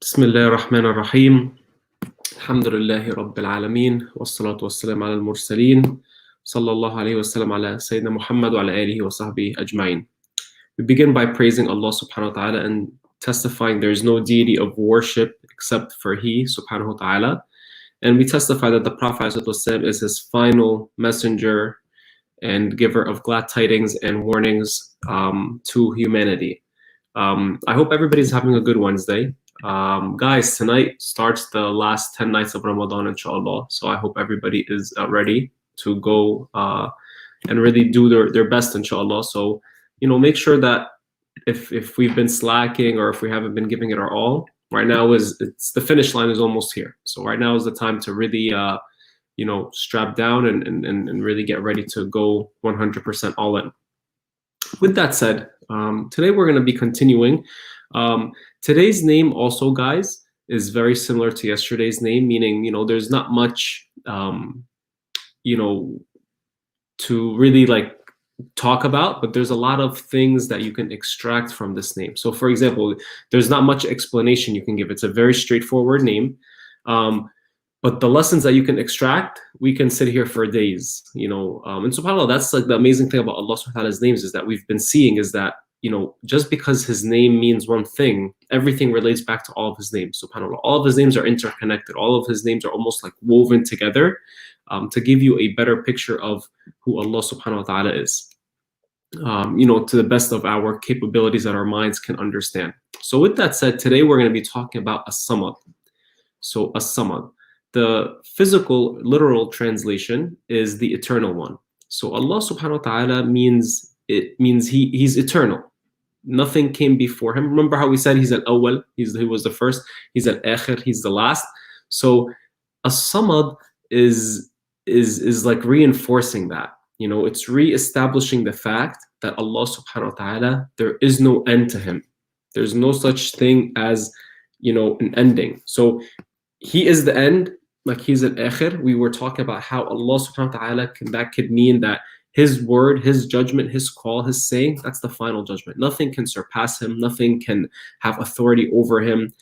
بسم الله الرحمن الرحيم الحمد لله رب العالمين والصلاة والسلام على المرسلين صلى الله عليه وسلم على سيدنا محمد وعلى آله وصحبه أجمعين. We begin by praising Allah subhanahu wa ta'ala and testifying there is no deity of worship except for He subhanahu wa ta'ala. And we testify that the Prophet ﷺ is his final messenger and giver of glad tidings and warnings to humanity. I hope everybody's having a good Wednesday. Guys, tonight starts the last 10 nights of Ramadan, inshallah. So I hope everybody is ready to go and really do their best, inshallah. So, make sure that if we've been slacking or if we haven't been giving it our all, right now it's the finish line is almost here. So right now is the time to really, strap down and really get ready to go 100% all in. With that said, today we're going to be continuing. Today's name also, guys, is very similar to yesterday's name, meaning, there's not much, to really talk about, but there's a lot of things that you can extract from this name. So for example, there's not much explanation you can give. It's a very straightforward name. But the lessons that you can extract, we can sit here for days, and subhanAllah, that's the amazing thing about Allah subhanahu wa ta'ala's names is that we've been seeing is that, just because his name means one thing, everything relates back to all of his names, subhanAllah. All of his names are interconnected. All of his names are almost like woven together to give you a better picture of who Allah subhanahu wa ta'ala is, to the best of our capabilities that our minds can understand. So with that said, today we're going to be talking about as-samad. So as-samad. The physical, literal translation is the eternal one. So Allah subhanahu wa ta'ala means he's eternal. Nothing came before him. Remember how we said he's al-awwal, he was the first, he's al-akhir, he's the last. So as-samad is like reinforcing that. It's re-establishing the fact that Allah subhanahu wa ta'ala, there is no end to him. There's no such thing as, an ending. So he is the end, like he's al-akhir. We were talking about how Allah subhanahu wa ta'ala that could mean that his word, his judgment, his call, his saying, that's the final judgment. Nothing can surpass him. Nothing can have authority over him.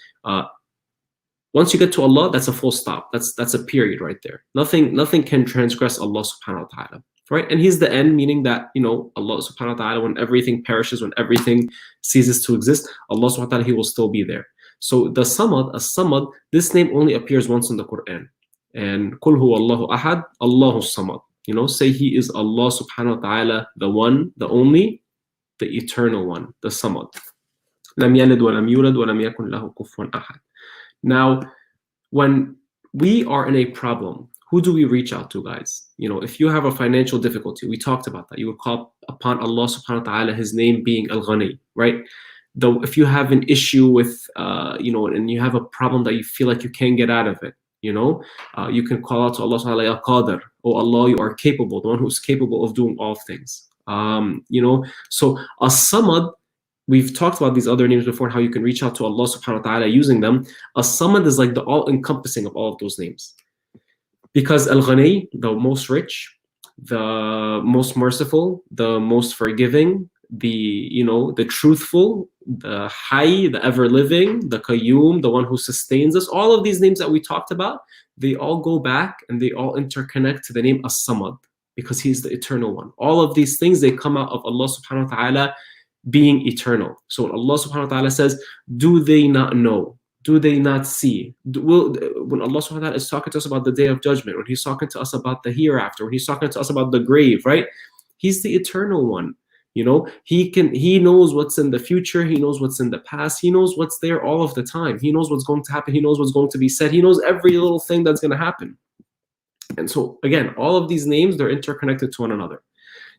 Once you get to Allah, that's a full stop. That's a period right there. Nothing can transgress Allah subhanahu wa ta'ala. Right? And he's the end, meaning that, Allah subhanahu wa ta'ala, when everything perishes, when everything ceases to exist, Allah subhanahu wa ta'ala, he will still be there. So the samad, as-samad, this name only appears once in the Quran. And Qul huwa Allahu ahad, Allahu samad. Say he is Allah subhanahu wa ta'ala, the one, the only, the eternal one, the samad. Lam yalid wa lam yulad wa lam yakun lahu kufuwan ahad. Now, when we are in a problem, who do we reach out to, guys? If you have a financial difficulty, we talked about that. You would call upon Allah subhanahu wa ta'ala, his name being Al-Ghani, right? Though if you have an issue with, and you have a problem that you feel like you can't get out of it, you can call out to Allah subhanahu wa ta'ala, Ya Qadir, oh Allah, you are capable, the one who's capable of doing all things. So as-samad, we've talked about these other names before and how you can reach out to Allah subhanahu wa ta'ala using them. As-samad is like the all-encompassing of all of those names. Because Al-Ghani, the most rich, the most merciful, the most forgiving, the truthful, the Hayy, the ever-living, the Qayyum, the one who sustains us, all of these names that we talked about, they all go back and they all interconnect to the name As-Samad, because he's the eternal one. All of these things, they come out of Allah subhanahu wa ta'ala being eternal. So when Allah subhanahu wa ta'ala says, do they not know? Do they not see? When Allah subhanahu wa ta'ala is talking to us about the day of judgment, when he's talking to us about the hereafter, when he's talking to us about the grave, right? He's the eternal one. He knows what's in the future. He knows what's in the past. He knows what's there all of the time. He knows what's going to happen. He knows what's going to be said. He knows every little thing that's going to happen. And so again, all of these names, they're interconnected to one another.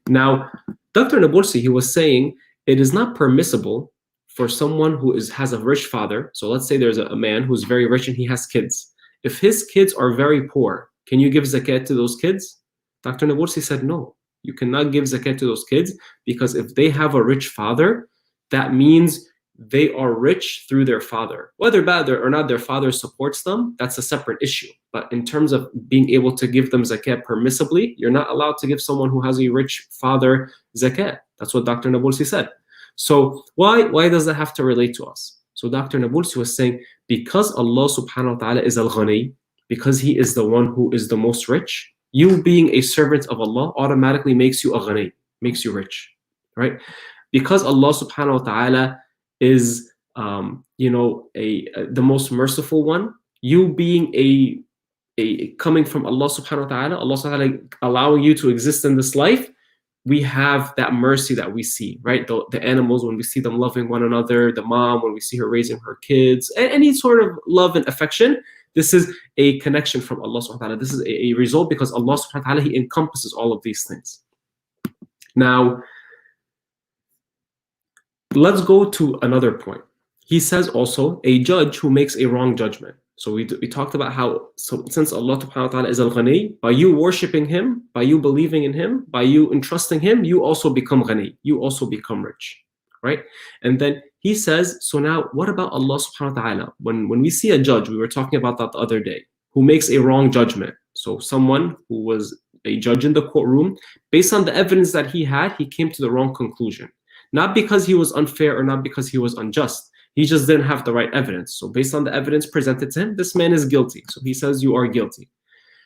Now, Dr. Nabulsi, he was saying it is not permissible for someone who has a rich father. So let's say there's a man who's very rich and he has kids. If his kids are very poor, can you give zakat to those kids? Dr. Nabulsi said no. You cannot give zakat to those kids, because if they have a rich father, that means they are rich through their father. Whether bad or not their father supports them, that's a separate issue. But in terms of being able to give them zakat permissibly, you're not allowed to give someone who has a rich father zakat. That's what Dr. Nabulsi said. So why does that have to relate to us? So Dr. Nabulsi was saying, because Allah subhanahu wa ta'ala is al-Ghani, because He is the one who is the most rich, you being a servant of Allah automatically makes you a Ghani, makes you rich, right? Because Allah subhanahu wa ta'ala is the most merciful one, you being a coming from Allah subhanahu wa ta'ala, Allah subhanahu wa ta'ala allowing you to exist in this life, we have that mercy that we see, right? The animals, when we see them loving one another, the mom, when we see her raising her kids, any sort of love and affection, this is a connection from Allah subhanahu wa ta'ala. This is a result because Allah subhanahu wa ta'ala, He encompasses all of these things. Now, let's go to another point. He says also, a judge who makes a wrong judgment. So we talked about how, since Allah subhanahu wa ta'ala is al-Ghani, by you worshipping Him, by you believing in Him, by you entrusting Him, you also become Ghani, you also become rich, right? And then he says, so now what about Allah subhanahu wa ta'ala? When we see a judge, we were talking about that the other day, who makes a wrong judgment. So someone who was a judge in the courtroom, based on the evidence that he had, he came to the wrong conclusion. Not because he was unfair or not because he was unjust. He just didn't have the right evidence. So based on the evidence presented to him, this man is guilty. So he says, you are guilty.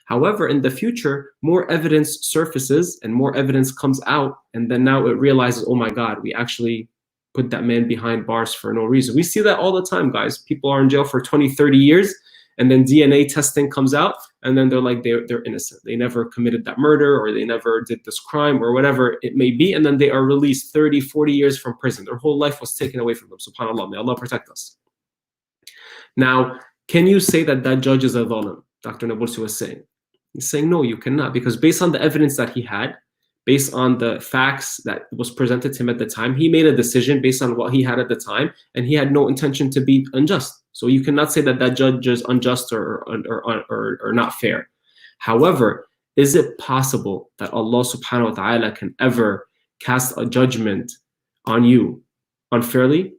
However, in the future, more evidence surfaces and more evidence comes out. And then now it realizes, oh my God, we actually put that man behind bars for no reason. We see that all the time, guys. People are in jail for 20, 30 years. And then DNA testing comes out. And then they're like, they're innocent. They never committed that murder, or they never did this crime, or whatever it may be. And then they are released 30, 40 years from prison. Their whole life was taken away from them. SubhanAllah, may Allah protect us. Now, can you say that that judge is a dhalim? Dr. Nabulsi was saying. He's saying, no, you cannot. Because based on the evidence that he had, based on the facts that was presented to him at the time, he made a decision based on what he had at the time, and he had no intention to be unjust. So you cannot say that that judge is unjust or not fair. However, is it possible that Allah subhanahu wa ta'ala can ever cast a judgment on you unfairly?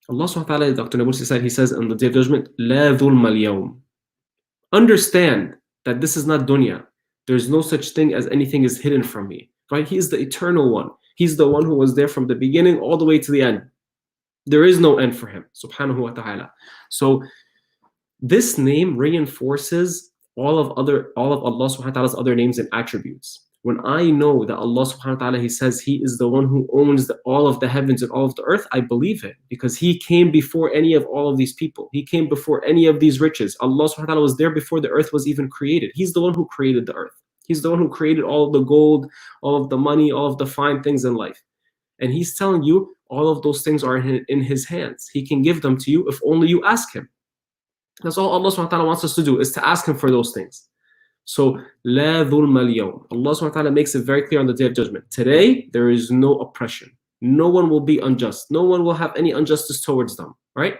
Allah subhanahu wa ta'ala, Dr. Nabulsi said, He says on the Day of Judgment, لا ظلم اليوم. Understand that this is not dunya. There's no such thing as anything is hidden from me, right? He is the eternal one. He's the one who was there from the beginning all the way to the end. There is no end for Him, subhanahu wa ta'ala. So this name reinforces all of Allah subhanahu wa ta'ala's other names and attributes. When I know that Allah subhanahu wa ta'ala, He says He is the one who owns all of the heavens and all of the earth, I believe it, because He came before any of all of these people. He came before any of these riches. Allah subhanahu wa ta'ala was there before the earth was even created. He's the one who created the earth. He's the one who created all of the gold, all of the money, all of the fine things in life. And He's telling you all of those things are in His hands. He can give them to you if only you ask Him. That's all Allah subhanahu wa ta'ala wants us to do, is to ask Him for those things. So, لا ظلم اليوم. Allah subhanahu wa ta'ala makes it very clear on the Day of Judgment. Today, there is no oppression. No one will be unjust. No one will have any injustice towards them, right?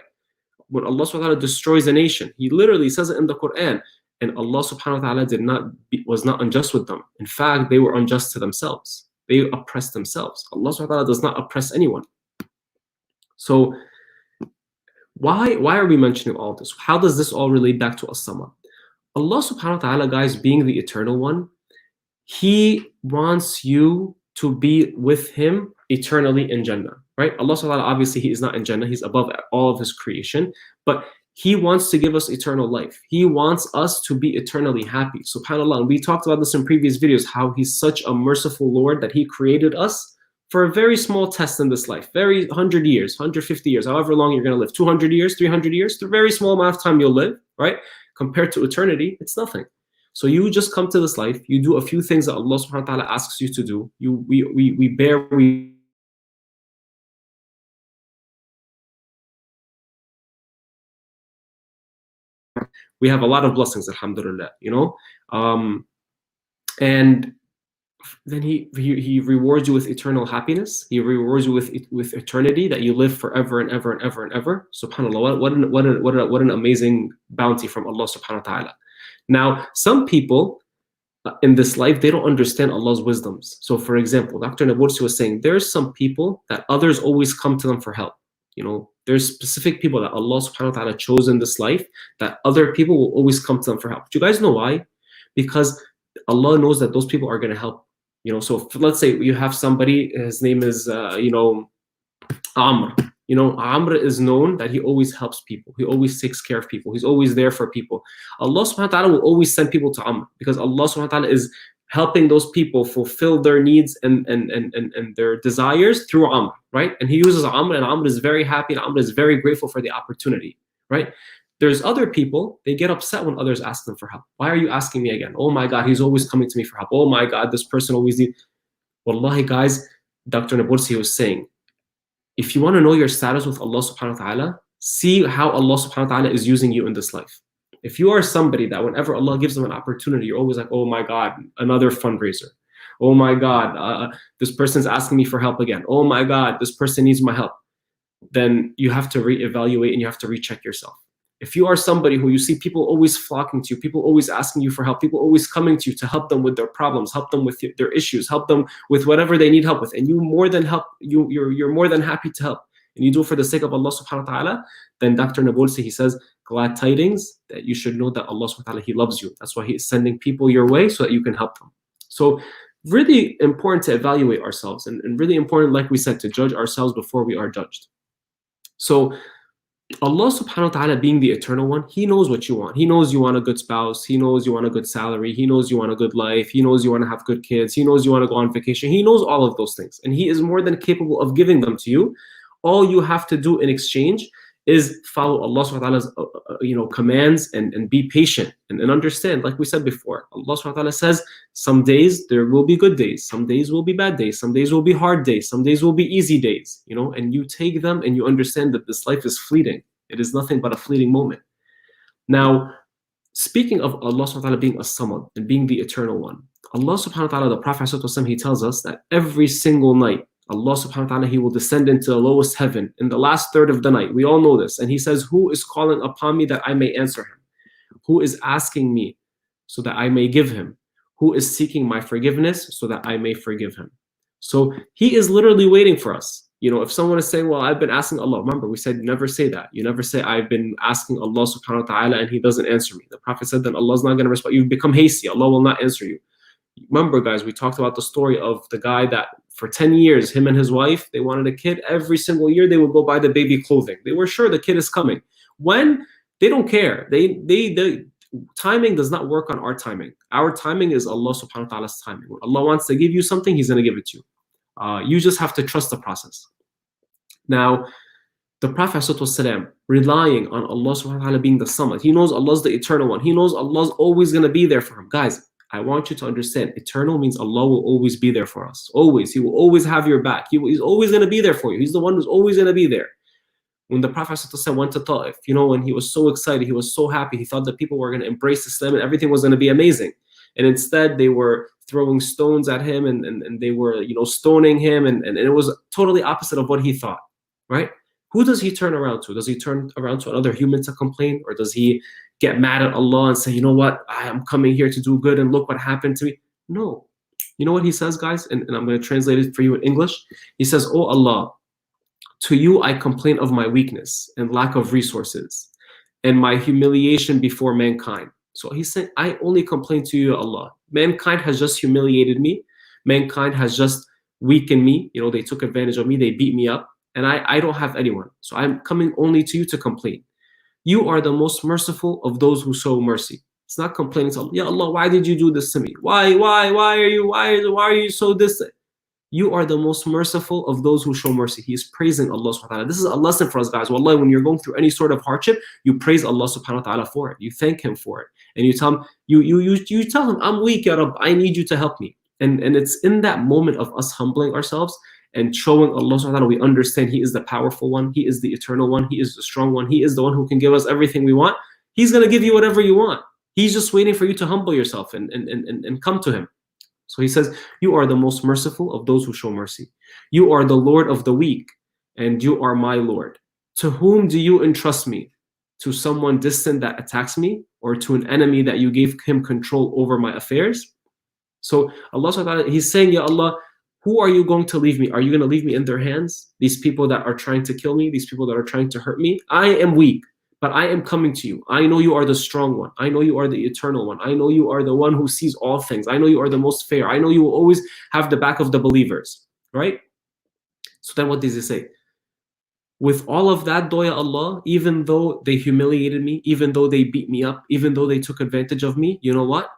When Allah subhanahu wa ta'ala destroys a nation, He literally says it in the Quran, and Allah subhanahu wa ta'ala was not unjust with them. In fact, they were unjust to themselves. They oppressed themselves. Allah subhanahu wa ta'ala does not oppress anyone. So, why are we mentioning all this? How does this all relate back to as-Samad? Allah subhanahu wa ta'ala, guys, being the eternal one, He wants you to be with Him eternally in Jannah, right? Allah subhanahu wa ta'ala, obviously He is not in Jannah, He's above all of His creation, but He wants to give us eternal life. He wants us to be eternally happy, subhanAllah. And we talked about this in previous videos, how He's such a merciful Lord that He created us for a very small test in this life, 100 years, 150 years, however long you're going to live, 200 years, 300 years, the very small amount of time you'll live, right? Compared to eternity, it's nothing. So you just come to this life, you do a few things that Allah subhanahu wa ta'ala asks you to do. We have a lot of blessings, alhamdulillah, you know? And then he rewards you with eternal happiness. He rewards you with eternity, that you live forever and ever and ever and ever. SubhanAllah, what an amazing bounty from Allah subhanahu wa ta'ala. Now, some people in this life, they don't understand Allah's wisdoms. So for example, Dr. Nabulsi was saying, there's some people that others always come to them for help. You know, there's specific people that Allah subhanahu wa ta'ala chose in this life that other people will always come to them for help. Do you guys know why? Because Allah knows that those people are going to help. You know, so let's say you have somebody, his name is, Amr. You know, Amr is known that he always helps people. He always takes care of people. He's always there for people. Allah subhanahu wa ta'ala will always send people to Amr because Allah subhanahu wa ta'ala is helping those people fulfill their needs and their desires through Amr, right? And he uses Amr, and Amr is very happy, and Amr is very grateful for the opportunity, right? There's other people, they get upset when others ask them for help. Why are you asking me again? Oh my God, he's always coming to me for help. Oh my God, this person always needs. Wallahi, guys, Dr. Nabulsi was saying, if you want to know your status with Allah subhanahu wa ta'ala, see how Allah subhanahu wa ta'ala is using you in this life. If you are somebody that whenever Allah gives them an opportunity, you're always like, oh my God, another fundraiser. Oh my God, this person's asking me for help again. Oh my God, this person needs my help. Then you have to reevaluate and you have to recheck yourself. If you are somebody who you see people always flocking to you, people always asking you for help, people always coming to you to help them with their problems, help them with their issues, help them with whatever they need help with, and you more than help, you're more than happy to help, and you do it for the sake of Allah subhanahu wa ta'ala, then Dr. Nabulsi, he says, glad tidings that you should know that Allah subhanahu wa ta'ala, he loves you. That's why he is sending people your way so that you can help them. So really important to evaluate ourselves, and really important, like we said, to judge ourselves before we are judged. So Allah subhanahu wa ta'ala being the eternal one, he knows what you want. He knows you want a good spouse. He knows you want a good salary. He knows you want a good life. He knows you want to have good kids. He knows you want to go on vacation. He knows all of those things. And he is more than capable of giving them to you. All you have to do in exchange is follow Allah subhanahu wa ta'ala's commands and be patient and understand. Like we said before, Allah subhanahu wa ta'ala says, some days there will be good days, some days will be bad days, some days will be hard days, some days will be easy days, and you take them and you understand that this life is fleeting. It is nothing but a fleeting moment. Now, speaking of Allah subhanahu wa ta'ala being as-Samad and being the eternal one, Allah subhanahu wa ta'ala, the Prophet he tells us that every single night, Allah subhanahu wa ta'ala, he will descend into the lowest heaven in the last third of the night. We all know this. And he says, who is calling upon me that I may answer him? Who is asking me so that I may give him? Who is seeking my forgiveness so that I may forgive him? So he is literally waiting for us. If someone is saying, well, I've been asking Allah, remember we said, never say that. You never say, I've been asking Allah subhanahu wa ta'ala and he doesn't answer me. The Prophet said that Allah's not going to respond. You've become hasty. Allah will not answer you. Remember, guys, we talked about the story of the guy that for 10 years, him and his wife, they wanted a kid. Every single year, they would go buy the baby clothing. They were sure the kid is coming. When? They don't care. They timing does not work on our timing. Our timing is Allah subhanahu wa ta'ala's timing. When Allah wants to give you something, he's going to give it to you. You just have to trust the process. Now, the Prophet ﷺ, relying on Allah subhanahu wa ta'ala being the Samad, he knows Allah's the eternal one. He knows Allah's always going to be there for him. Guys, I want you to understand, eternal means Allah will always be there for us. Always. He will always have your back. He's always going to be there for you. He's the one who's always going to be there. When the Prophet ﷺ went to Ta'if, when he was so excited, he was so happy, he thought that people were going to embrace Islam and everything was going to be amazing. And instead, they were throwing stones at him and they were, stoning him. And it was totally opposite of what he thought, right? Who does he turn around to? Does he turn around to another human to complain? Or does he get mad at Allah and say, you know what, I am coming here to do good and look what happened to me? No. You know what he says, guys? And I'm going to translate it for you in English. He says, oh Allah, to you I complain of my weakness and lack of resources and my humiliation before mankind. So he's saying, I only complain to you, Allah. Mankind has just humiliated me. Mankind has just weakened me. They took advantage of me. They beat me up. And I don't have anyone. So I'm coming only to you to complain. You are the most merciful of those who show mercy. It's not complaining to Allah. Ya Allah, why did you do this to me? Why are you so distant? You are the most merciful of those who show mercy. He is praising Allah subhanahu wa ta'ala. This is a lesson for us, guys. Wallahi, when you're going through any sort of hardship, you praise Allah subhanahu wa ta'ala for it. You thank him for it. And you tell him, you tell him, I'm weak, Ya Rabb, I need you to help me. And it's in that moment of us humbling ourselves and showing Allah subhanahu wa ta'ala we understand he is the powerful one, he is the eternal one, he is the strong one, he is the one who can give us everything we want. He's going to give you whatever you want. He's just waiting for you to humble yourself and come to him. So he says, you are the most merciful of those who show mercy. You are the Lord of the weak, and you are my Lord. To whom do you entrust me? To someone distant that attacks me, or to an enemy that you gave him control over my affairs? So Allah subhanahu wa ta'ala, he's saying, Ya Allah, who are you going to leave me? Are you going to leave me in their hands? These people that are trying to kill me, these people that are trying to hurt me? I am weak, but I am coming to you. I know you are the strong one. I know you are the eternal one. I know you are the one who sees all things. I know you are the most fair. I know you will always have the back of the believers, right? So then what does he say? With all of that, though, ya Allah, even though they humiliated me, even though they beat me up, even though they took advantage of me, you know what?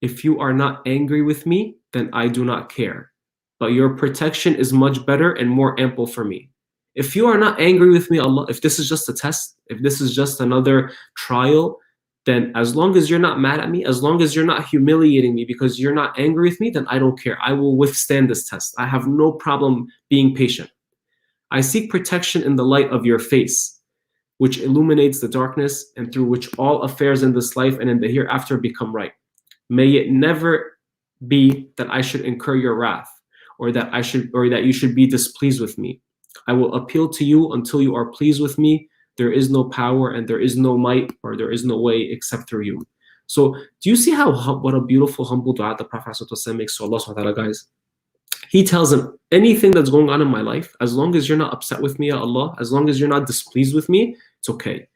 If you are not angry with me, then I do not care. But your protection is much better and more ample for me. If you are not angry with me, Allah, if this is just a test, if this is just another trial, then as long as you're not mad at me, as long as you're not humiliating me because you're not angry with me, then I don't care. I will withstand this test. I have no problem being patient. I seek protection in the light of your face, which illuminates the darkness and through which all affairs in this life and in the hereafter become right. May it never be that I should incur your wrath, or that you should be displeased with me. I will appeal to you until you are pleased with me. There is no power and there is no might, or there is no way except through you. So do you see what a beautiful, humble dua the Prophet makes to Allah subhanahu wa ta'ala, guys? He tells him, anything that's going on in my life, as long as you're not upset with me, Ya Allah, as long as you're not displeased with me, it's okay.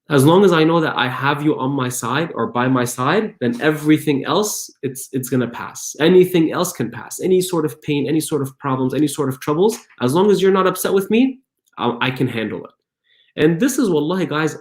As long as I know that I have you on my side or by my side, then everything else, it's gonna pass. Anything else can pass. Any sort of pain, any sort of problems, any sort of troubles, as long as you're not upset with me, I can handle it. And this is, wallahi, guys,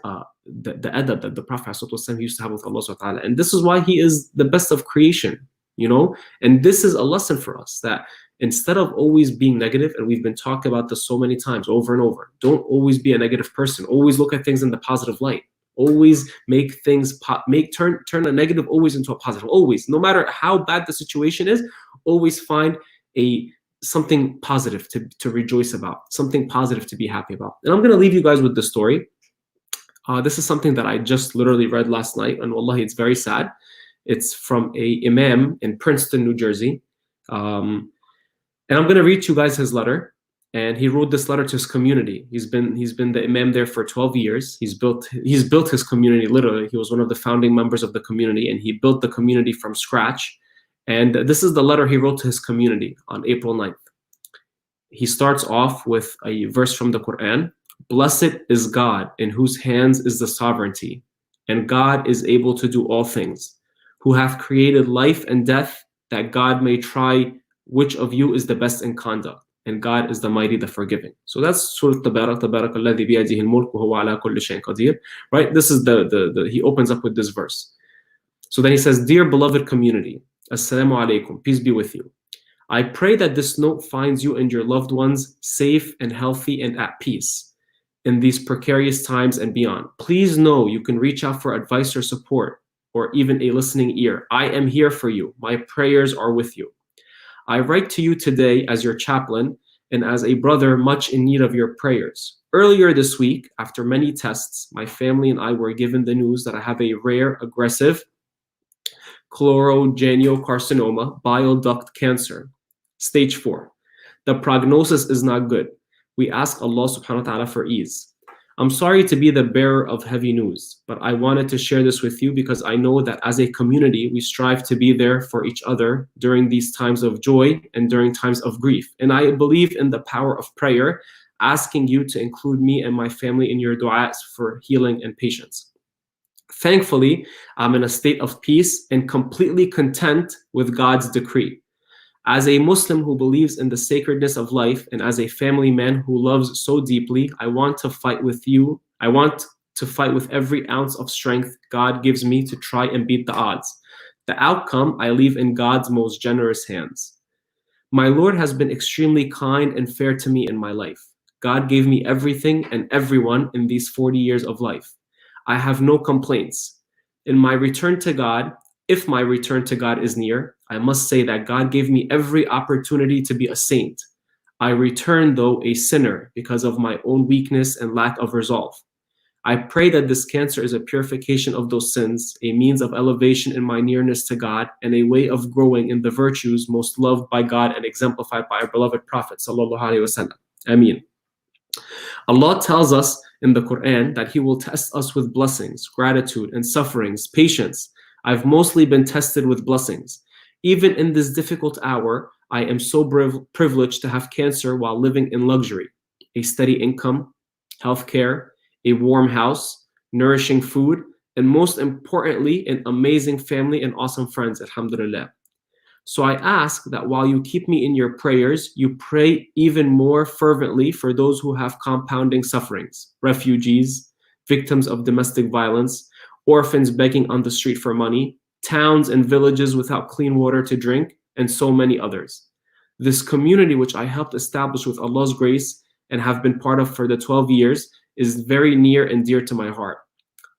the adab that the Prophet ﷺ used to have with Allah subhanahu wa ta'ala. And this is why he is the best of creation, you know? And this is a lesson for us, that instead of always being negative, and we've been talking about this so many times over and over, don't always be a negative person. Always look at things in the positive light. Always make things turn a negative always into a positive. Always, no matter how bad the situation is, always find something positive to rejoice about, something positive to be happy about. And I'm going to leave you guys with the story. This is something that I just literally read last night, and wallahi, it's very sad. It's from a imam in Princeton, New Jersey. And I'm going to read to you guys his letter. And he wrote this letter to his community. He's been the imam there for 12 years. He's built his community, literally. He was one of the founding members of the community, and he built the community from scratch. And this is the letter he wrote to his community on April 9th. He starts off with a verse from the Quran. Blessed is God, in whose hands is the sovereignty, and God is able to do all things, who hath created life and death, that God may try which of you is the best in conduct. And God is the mighty, the forgiving. So that's Surah Tabarak, Tabarak alladhi biyadihi al-mulk wa huwa ala kulli shay'in qadir. Right? This is he opens up with this verse. So then he says, Dear beloved community, Assalamu alaikum, peace be with you. I pray that this note finds you and your loved ones safe and healthy and at peace in these precarious times and beyond. Please know you can reach out for advice or support, or even a listening ear. I am here for you. My prayers are with you. I write to you today as your chaplain and as a brother much in need of your prayers. Earlier this week, after many tests, my family and I were given the news that I have a rare, aggressive chlorogeniocarcinoma, bile duct cancer, stage 4. The prognosis is not good. We ask Allah subhanahu wa ta'ala for ease. I'm sorry to be the bearer of heavy news, but I wanted to share this with you because I know that as a community, we strive to be there for each other during these times of joy and during times of grief. And I believe in the power of prayer, asking you to include me and my family in your du'as for healing and patience. Thankfully, I'm in a state of peace and completely content with God's decree. As a Muslim who believes in the sacredness of life, and as a family man who loves so deeply, I want to fight with you. I want to fight with every ounce of strength God gives me to try and beat the odds. The outcome I leave in God's most generous hands. My Lord has been extremely kind and fair to me in my life. God gave me everything and everyone in these 40 years of life. I have no complaints. In my return to God, if my return to God is near, I must say that God gave me every opportunity to be a saint. I return, though, a sinner because of my own weakness and lack of resolve. I pray that this cancer is a purification of those sins, a means of elevation in my nearness to God, and a way of growing in the virtues most loved by God and exemplified by our beloved Prophet sallallahu alaihi wasallam. Ameen. Allah tells us in the Quran that He will test us with blessings, gratitude, and sufferings, patience. I've mostly been tested with blessings. Even in this difficult hour, I am so privileged to have cancer while living in luxury, a steady income, health care, a warm house, nourishing food, and most importantly, an amazing family and awesome friends, alhamdulillah. So I ask that while you keep me in your prayers, you pray even more fervently for those who have compounding sufferings, refugees, victims of domestic violence, orphans begging on the street for money, towns and villages without clean water to drink, and so many others. This community, which I helped establish with Allah's grace and have been part of for the 12 years, is very near and dear to my heart.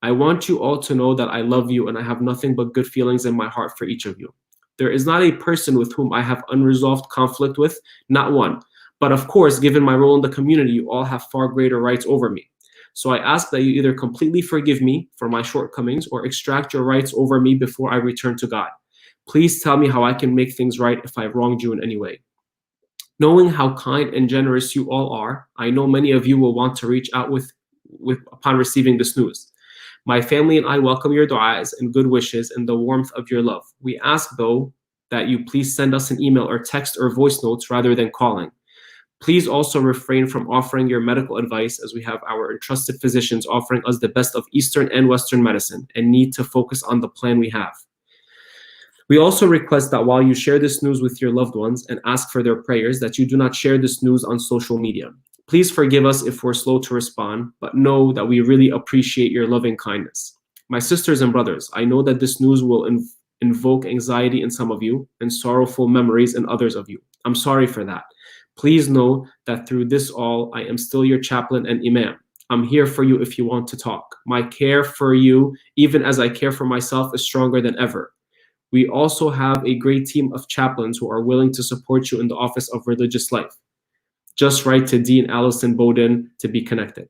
I want you all to know that I love you and I have nothing but good feelings in my heart for each of you. There is not a person with whom I have unresolved conflict with, not one. But of course, given my role in the community, you all have far greater rights over me. So I ask that you either completely forgive me for my shortcomings or extract your rights over me before I return to God. Please tell me how I can make things right if I've wronged you in any way. Knowing how kind and generous you all are, I know many of you will want to reach out with upon receiving this news. My family and I welcome your du'as and good wishes and the warmth of your love. We ask, though, that you please send us an email or text or voice notes rather than calling. Please also refrain from offering your medical advice, as we have our entrusted physicians offering us the best of Eastern and Western medicine and need to focus on the plan we have. We also request that while you share this news with your loved ones and ask for their prayers, that you do not share this news on social media. Please forgive us if we're slow to respond, but know that we really appreciate your loving kindness. My sisters and brothers, I know that this news will invoke anxiety in some of you and sorrowful memories in others of you. I'm sorry for that. Please know that through this all, I am still your chaplain and imam. I'm here for you if you want to talk. My care for you, even as I care for myself, is stronger than ever. We also have a great team of chaplains who are willing to support you in the office of religious life. Just write to Dean Allison Bowden to be connected.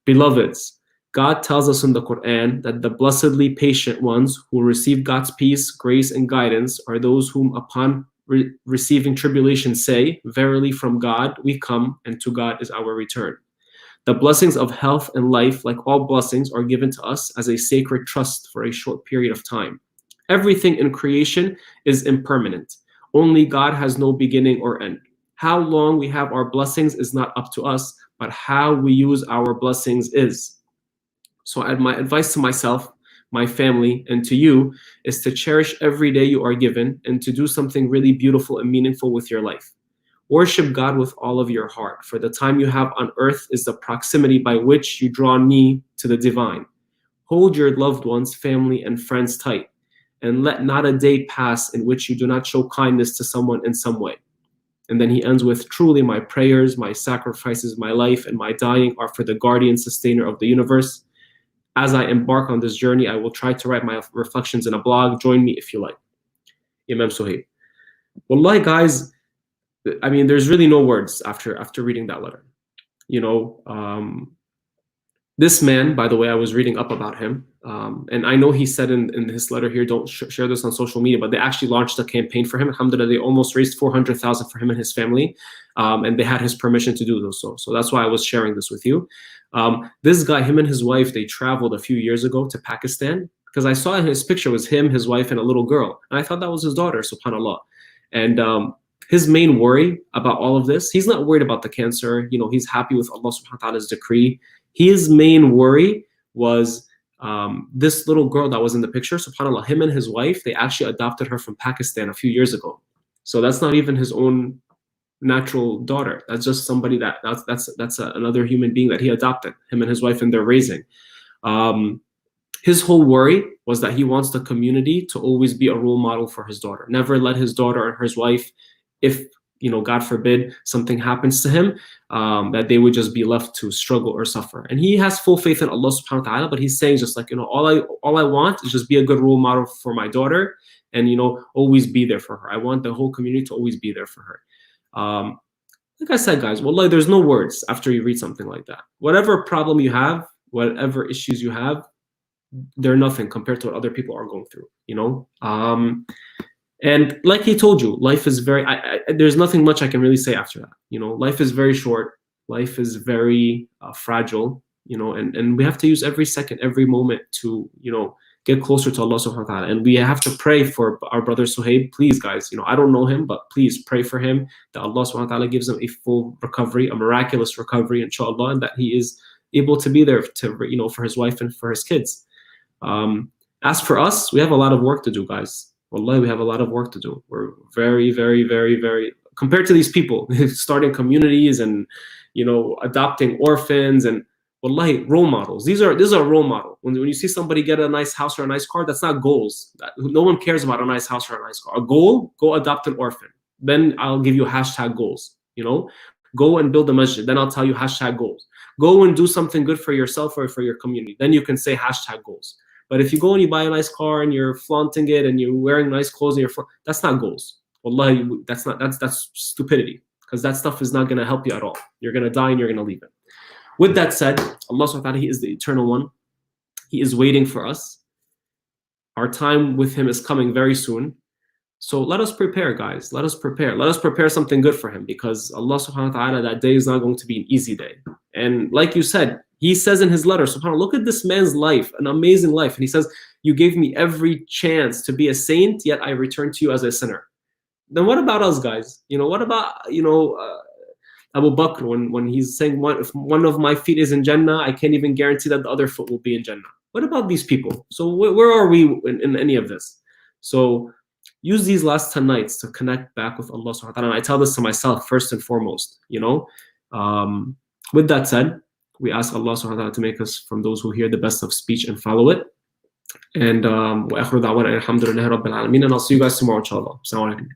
Beloveds, God tells us in the Quran that the blessedly patient ones who receive God's peace, grace, and guidance are those whom upon receiving tribulation say, verily from God we come and to God is our return. The blessings of health and life, like all blessings, are given to us as a sacred trust for a short period of time. Everything in creation is impermanent. Only God has no beginning or end. How long we have our blessings is not up to us, but how we use our blessings is. So my advice to myself, my family, and to you is to cherish every day you are given and to do something really beautiful and meaningful with your life. Worship God with all of your heart, for the time you have on earth is the proximity by which you draw near to the divine. Hold your loved ones, family, and friends tight, and let not a day pass in which you do not show kindness to someone in some way. And then he ends with, truly my prayers, my sacrifices, my life, and my dying are for the guardian sustainer of the universe. As I embark on this journey, I will try to write my reflections in a blog. Join me if you like. Imam Suhaib. Wallahi, guys, I mean, there's really no words after reading that letter. You know, this man, by the way, I was reading up about him, and I know he said in his letter here, don't share this on social media, but they actually launched a campaign for him. Alhamdulillah, they almost raised 400,000 for him and his family, and they had his permission to do so. So that's why I was sharing this with you. This guy, him and his wife, they traveled a few years ago to Pakistan, because I saw in his picture was him, his wife, and a little girl, and I thought that was his daughter, subhanAllah. And his main worry about all of this, he's not worried about the cancer. You know, he's happy with Allah subhanahu wa ta'ala's decree. His main worry was this little girl that was in the picture, subhanAllah, him and his wife, they actually adopted her from Pakistan a few years ago. So that's not even his own natural daughter. That's just somebody that's another human being that he adopted, him and his wife, and they're raising. His whole worry was that he wants the community to always be a role model for his daughter. Never let his daughter or his wife, if God forbid something happens to him, that they would just be left to struggle or suffer. And he has full faith in Allah subhanahu wa ta'ala, but he's saying just like, all I want is just be a good role model for my daughter and, always be there for her. I want the whole community to always be there for her. Like I said, guys, wallahi, there's no words after you read something like that. Whatever problem you have, whatever issues you have, they're nothing compared to what other people are going through, And like he told you, life is very, there's nothing much I can really say after that. Life is very short. Life is very fragile, and we have to use every second, every moment to, get closer to Allah subhanahu wa ta'ala. And we have to pray for our brother Suhaib. Please, guys, I don't know him, but please pray for him that Allah subhanahu wa ta'ala gives him a full recovery, a miraculous recovery, inshallah, and that he is able to be there to, for his wife and for his kids. As for us, we have a lot of work to do, guys. Wallahi, we have a lot of work to do. We're very, very, very, very, compared to these people, starting communities and, adopting orphans and, wallahi, role models. These are role models. When you see somebody get a nice house or a nice car, that's not goals. No one cares about a nice house or a nice car. A goal, go adopt an orphan. Then I'll give you hashtag goals, Go and build a masjid. Then I'll tell you hashtag goals. Go and do something good for yourself or for your community. Then you can say hashtag goals. But if you go and you buy a nice car and you're flaunting it and you're wearing nice clothes and that's not goals. Wallahi, that's stupidity, because that stuff is not going to help you at all. You're going to die and you're going to leave it. With that said, Allah subhanahu wa ta'ala, He is the eternal one. He is waiting for us. Our time with Him is coming very soon. So let us prepare, guys. Let us prepare. Let us prepare something good for Him, because Allah subhanahu wa ta'ala, that day is not going to be an easy day. And like you said, He says in His letter, subhanAllah, look at this man's life, an amazing life. And He says, you gave me every chance to be a saint, yet I returned to you as a sinner. Then what about us, guys? What about, Abu Bakr, when he's saying, if one of my feet is in Jannah, I can't even guarantee that the other foot will be in Jannah. What about these people? So where are we in any of this? So use these last 10 nights to connect back with Allah subhanahu wa ta'ala. And I tell this to myself first and foremost, With that said, we ask Allah subhanahu wa ta'ala to make us from those who hear the best of speech and follow it. And wa akhiru da'wana alhamdulillahi rabbil alameen. And I'll see you guys tomorrow, inshallah. Assalamu alaikum.